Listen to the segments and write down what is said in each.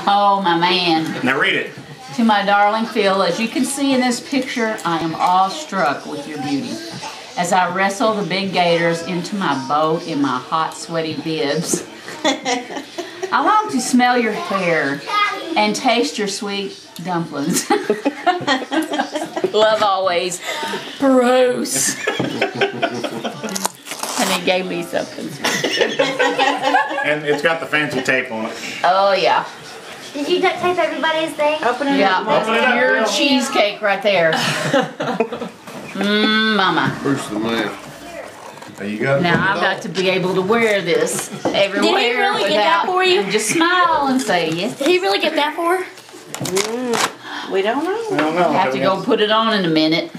Oh, my man. Now read it. To my darling Phil, as you can see in this picture, I am awestruck with your beauty. As I wrestle the big gators into my boat in my hot, sweaty bibs, I long to smell your hair and taste your sweet dumplings. Love always, Bruce. And he gave me something. And it's got the fancy tape on it. Oh, yeah. Did you duct tape everybody's thing? Open it Yeah, up. that's pure cheesecake right there. Mama. Bruce the man. Now you got Now I've got to be able to wear this everywhere really get that without for you? and just smile and say yes. Did he really get that for her? We don't know. I don't know. I have to go put it on in a minute.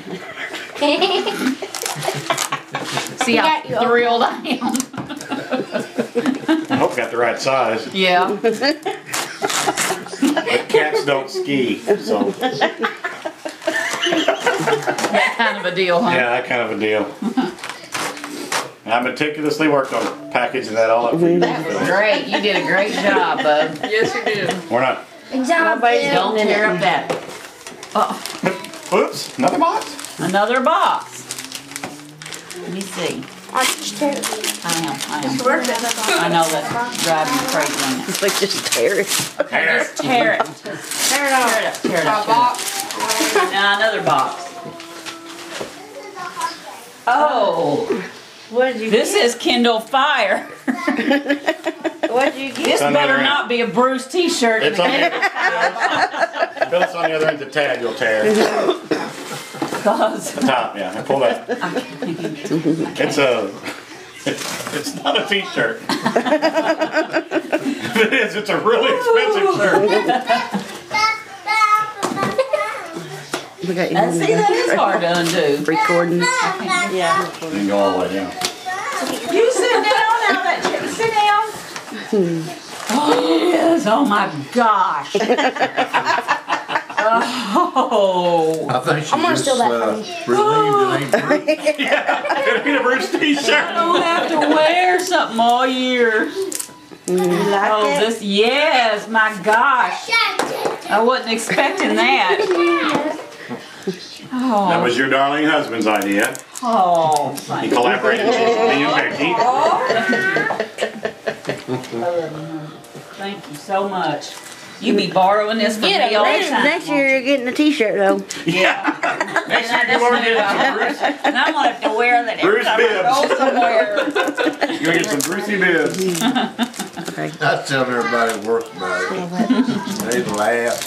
See how Got you. thrilled I am. I hope I got the right size. Yeah. But cats don't ski, so Kind of a deal, huh? yeah, that kind of a deal. And I meticulously worked on packaging that all up for you. That was great. You did a great job, bub. Yes, you do. We're not. Good job, Nobody's Phil. Don't tear up that. Oh, Oops, another box. another box. Let me see. I'll just tear it. I am. I know that's driving me crazy on it. Like just tear it. Just tear it. Tear it off. Tear it up. Tear it up. Now another box. Oh, What did you this get? is Kindle Fire. What did you get? This on the better other not be a Bruce t-shirt. It's on the other Phil, it's on the other end of the tag you'll tear. Because The top, yeah. And pull that. It's a. It's not a t-shirt. If it is, it's a really expensive shirt. We got you see, that is hard to undo. recording. Yeah. You can go all the way down. You sit down now, that chick. Sit down. Oh, yes. Oh, my gosh. Oh. I think she I'm gonna just steal that from relieved it ain't Bruce. It'll be a Bruce I t-shirt. don't have to wear something all year. You like Oh, it? this, yes, my gosh. I wasn't expecting that. That Oh, was your darling husband's idea. oh, He thank you. collaborated with me and Becky. Thank you so much. You be borrowing this from Get me a all the ring. time. Next year you're getting a t-shirt though. Yeah. Next year you want to get some Bruce. And I'm gonna have to wear that every Bruce time I go somewhere. You're going to get some Brucey bibs. I tell everybody that works about it. They laugh.